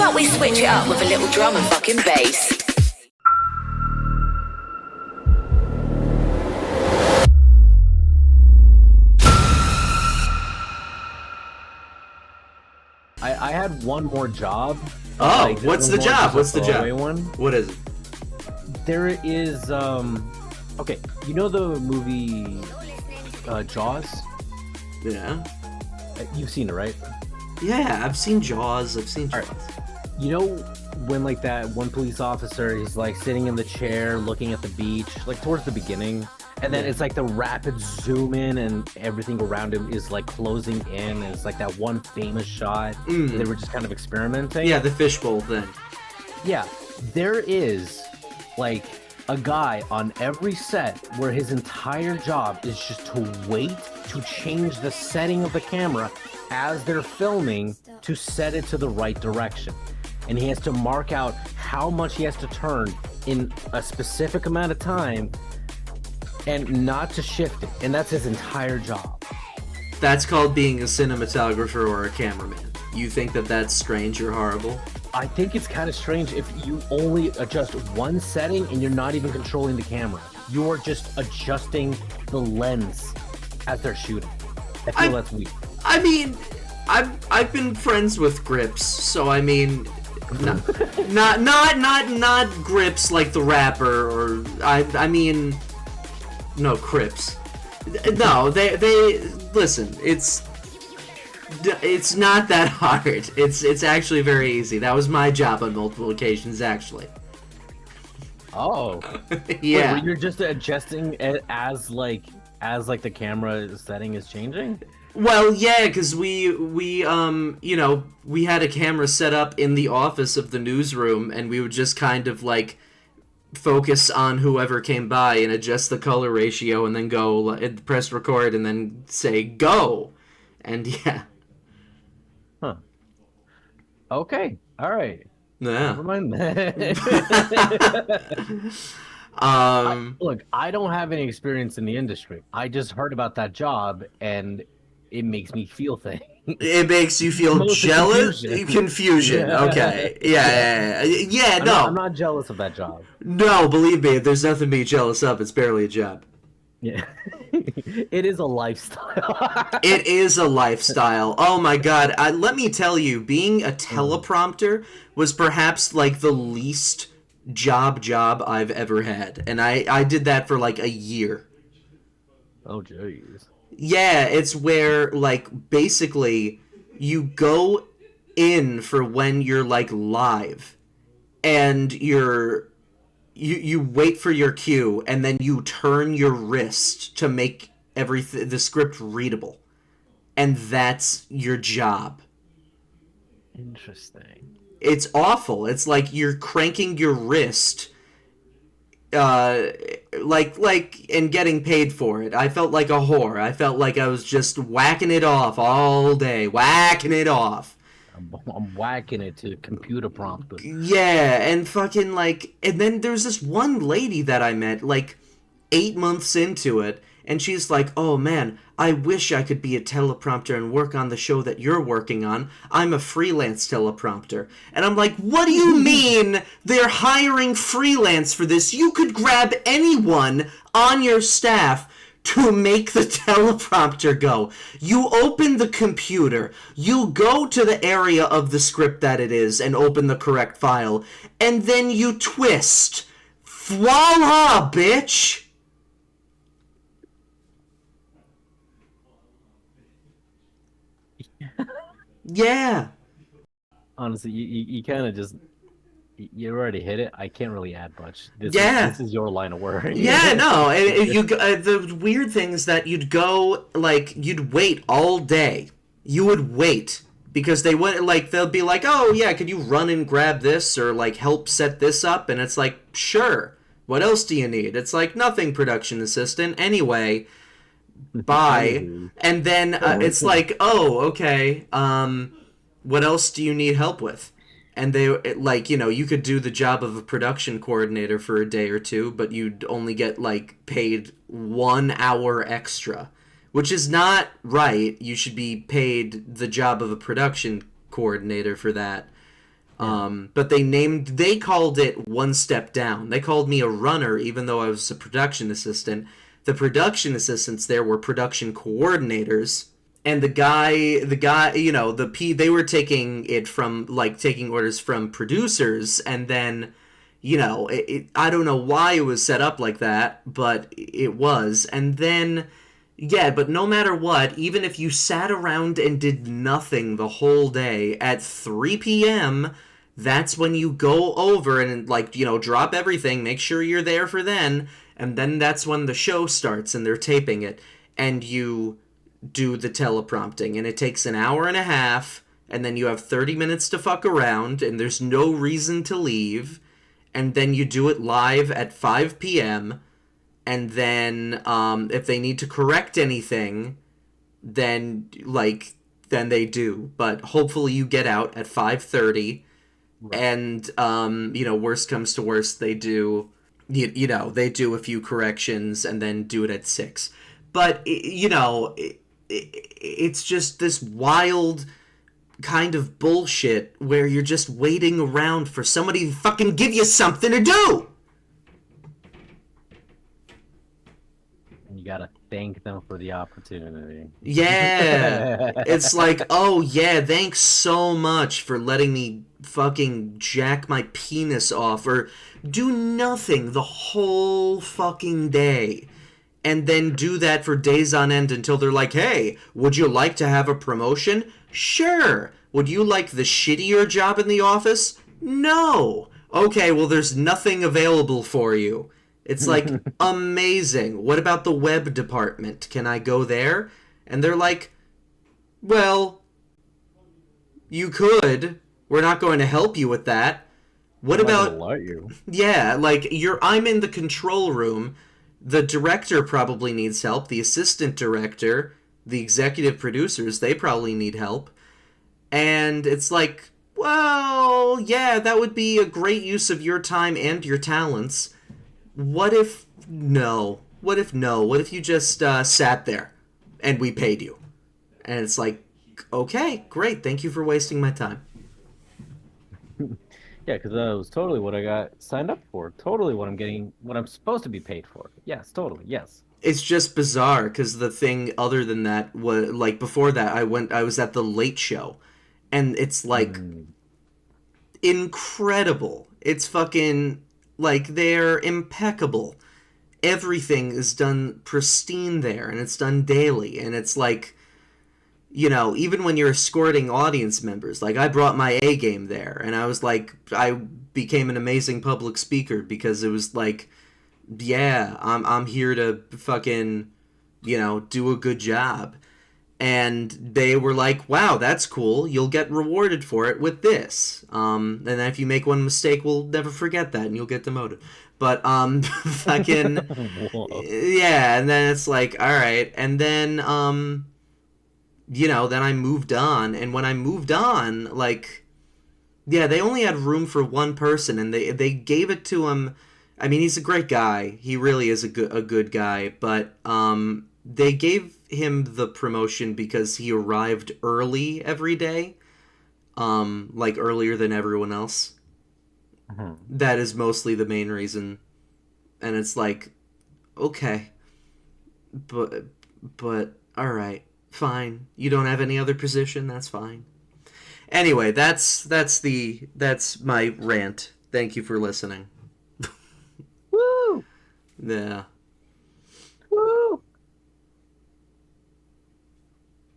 about we switch it up with a little drum and fucking bass? I had one more job. Oh, what's the job? What's the job? One. What is it? There is okay, you know the movie Jaws? Yeah. You've seen it, right? Yeah, I've seen Jaws. Right. You know when like that one police officer is like sitting in the chair looking at the beach, like towards the beginning, and then it's like the rapid zoom in and everything around him is like closing in, and it's like that one famous shot. They were just kind of experimenting. Yeah, the fishbowl thing. Yeah, there is like a guy on every set where his entire job is just to wait to change the setting of the camera as they're filming to set it to the right direction. And he has to mark out how much he has to turn in a specific amount of time and not to shift it. And that's his entire job. That's called being a cinematographer or a cameraman. You think that that's strange or horrible? I think it's kind of strange if you only adjust one setting and you're not even controlling the camera. You're just adjusting the lens as they're shooting. I feel that's weird. I mean, I've been friends with grips, so I mean, not grips like the rapper, or I mean, no, Crips. No, they listen. It's not that hard. It's actually very easy. That was my job on multiple occasions, actually. Oh. Yeah. Wait, you're just adjusting it as the camera setting is changing? Well, yeah, because we had a camera set up in the office of the newsroom, and we would just kind of like focus on whoever came by and adjust the color ratio, and then go press record, and then say go, and yeah. Huh. Okay. All right. Yeah. Never mind that. Look, I don't have any experience in the industry. I just heard about that job, and it makes me feel things. It makes you feel jealous? Confusion. Yeah. Okay. Yeah, no. I'm not jealous of that job. No, believe me, there's nothing to be jealous of. It's barely a job. Yeah. It is a lifestyle. It is a lifestyle. Oh my god. Let me tell you, being a teleprompter was perhaps like the least job I've ever had. And I did that for like a year. Oh, jeez. Yeah, it's where, like, basically, you go in for when you're, like, live, and you wait for your cue, and then you turn your wrist to make the script readable. And that's your job. Interesting. It's awful. It's like you're cranking your wrist and getting paid for it. I felt like a whore. I felt like I was just whacking it off all day, whacking it off. I'm whacking it to computer prompter. Yeah, and fucking like, and then there's this one lady that I met like 8 months into it, and she's like, "Oh man, I wish I could be a teleprompter and work on the show that you're working on. I'm a freelance teleprompter." And I'm like, "What do you mean they're hiring freelance for this? You could grab anyone on your staff to make the teleprompter go. You open the computer, you go to the area of the script that it is and open the correct file, and then you twist. Voila, bitch!" Yeah. Honestly, you kind of just... You already hit it. I can't really add much. This is your line of work. Yeah, no. The weird thing is that you'd wait all day. You would wait because they'll be like, "Oh yeah, could you run and grab this or like help set this up?" And it's like, "Sure. What else do you need?" It's like, "Nothing, production assistant." Anyway, bye. And then it's like, "Oh, okay. What else do you need help with?" And you could do the job of a production coordinator for a day or two, but you'd only get, paid 1 hour extra, which is not right. You should be paid the job of a production coordinator for that. Yeah. But they called it one step down. They called me a runner, even though I was a production assistant. The production assistants there were production coordinators, and the guy, they were taking it from, like, taking orders from producers, and then, I don't know why it was set up like that, but it was. And then, yeah, but no matter what, even if you sat around and did nothing the whole day, at 3 p.m., that's when you go over and, like, drop everything, make sure you're there for then, and then that's when the show starts and they're taping it, and you do the teleprompting, and it takes an hour and a half, and then you have 30 minutes to fuck around, and there's no reason to leave, and then you do it live at 5 p.m., and then if they need to correct anything, then they do. But hopefully you get out at 5:30, Right. and worst comes to worst, they do they do a few corrections and then do it at 6. But it's just this wild kind of bullshit where you're just waiting around for somebody to fucking give you something to do. And you gotta thank them for the opportunity. Yeah. It's like, oh yeah, thanks so much for letting me fucking jack my penis off or do nothing the whole fucking day. And then do that for days on end until they're like, hey, would you like to have a promotion? Sure. Would you like the shittier job in the office? No. Okay, well, there's nothing available for you. It's like, amazing. What about the web department? Can I go there? And they're like, well, you could. We're not going to help you with that. What I'm not about... gonna let you. Yeah, like, I'm in the control room. The director probably needs help. The assistant director, the executive producers, they probably need help. And it's like, well, yeah, that would be a great use of your time and your talents. What if no? What if no? What if you just sat there and we paid you? And it's like, okay, great. Thank you for wasting my time. Yeah, because that was totally what I got signed up for. Totally what I'm getting, what I'm supposed to be paid for. Yes, totally. Yes. It's just bizarre because the thing other than that was, like, before that I was at the Late Show, and it's like incredible. It's fucking, like, they're impeccable. Everything is done pristine there, and it's done daily, and it's like, even when you're escorting audience members, like, I brought my A game there, and I was like, I became an amazing public speaker because it was like, yeah, I'm here to fucking, do a good job. And they were like, wow, that's cool. You'll get rewarded for it with this. And then if you make one mistake, we'll never forget that and you'll get demoted. But, fucking, Whoa. yeah, and then it's like, all right. And then, then I moved on. And when I moved on, like, yeah, they only had room for one person, and they gave it to him. I mean, he's a great guy. He really is a good guy. But they gave him the promotion because he arrived early every day, like earlier than everyone else. That is mostly the main reason. And it's like, okay, but all right, fine. You don't have any other position. That's fine. Anyway, that's my rant. Thank you for listening. Woo! Yeah. Woo!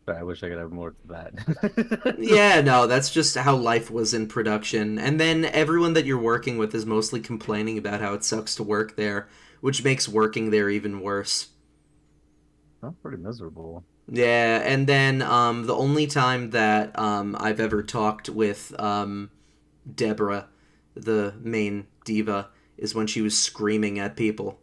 I wish I could have more to that. Yeah, no, that's just how life was in production. And then everyone that you're working with is mostly complaining about how it sucks to work there, which makes working there even worse. I'm pretty miserable. Yeah, and then the only time that I've ever talked with Deborah, the main diva, is when she was screaming at people.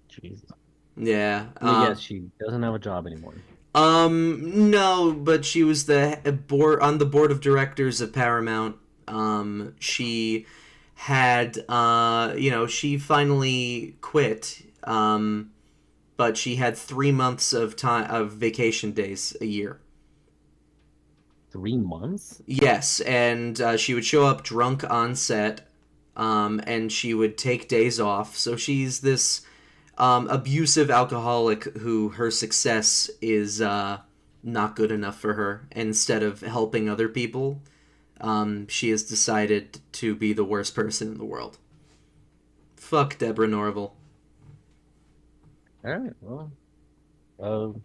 Jesus. Yeah. I mean, yes, she doesn't have a job anymore. No, but she was on the board of directors of Paramount. She had, she finally quit. But she had 3 months of vacation days a year. 3 months? Yes, and she would show up drunk on set, and she would take days off. So she's this abusive alcoholic who her success is not good enough for her. Instead of helping other people, she has decided to be the worst person in the world. Fuck Deborah Norville. All right, well,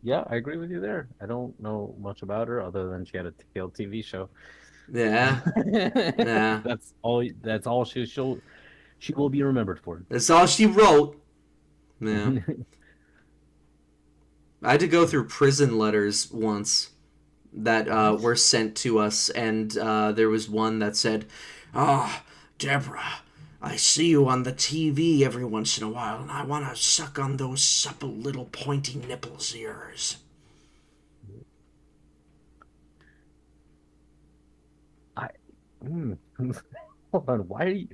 yeah, I agree with you there. I don't know much about her other than she had a failed TV show. Yeah, yeah. That's all. That's all she will be remembered for. That's all she wrote. Yeah. I had to go through prison letters once that were sent to us, and there was one that said, "Ah, Deborah, I see you on the TV every once in a while, and I want to suck on those supple little pointy nipples of yours." Hold on. Why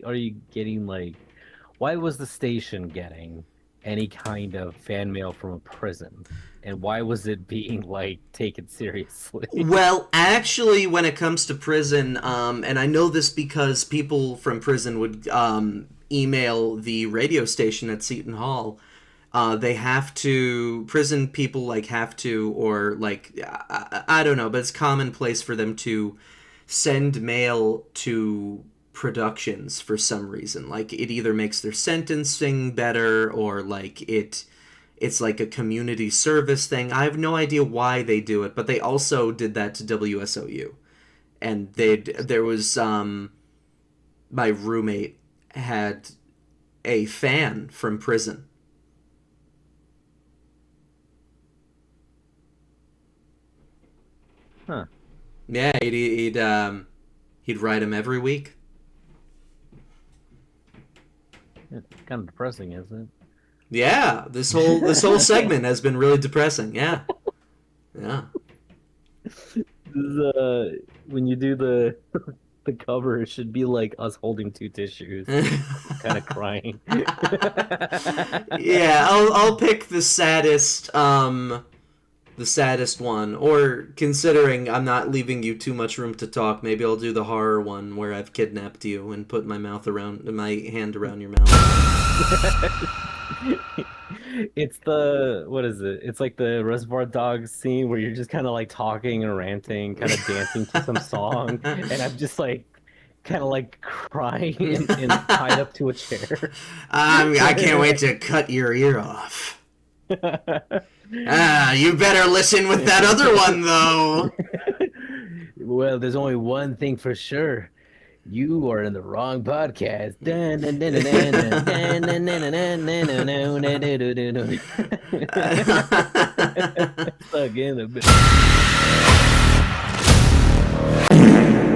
are you getting like? Why was the station getting any kind of fan mail from a prison, and why was it being like taken seriously? Well, actually, when it comes to prison, and I know this because people from prison would email the radio station at Seton Hall. They have to, prison people like have to, or like, I don't know, but it's commonplace for them to send mail to productions for some reason. Like, it either makes their sentencing better, or like it's like a community service thing. I have no idea why they do it, but they also did that to WSOU. And there was my roommate had a fan from prison. Huh. Yeah, he'd write him every week. It's kind of depressing, isn't it? Yeah, this whole segment has been really depressing. Yeah, yeah. When you do the the cover, it should be like us holding 2 tissues, kind of crying. Yeah, I'll pick the saddest one. Or, considering I'm not leaving you too much room to talk, maybe I'll do the horror one where I've kidnapped you and put my hand around your mouth. It's what is it? It's like the Reservoir Dogs scene where you're just kind of like talking and ranting, kind of dancing to some song, and I'm just like kind of like crying and tied up to a chair. I can't wait to cut your ear off. You better listen with that other one, though. Well, there's only one thing for sure. You are in the wrong podcast. Stuck in the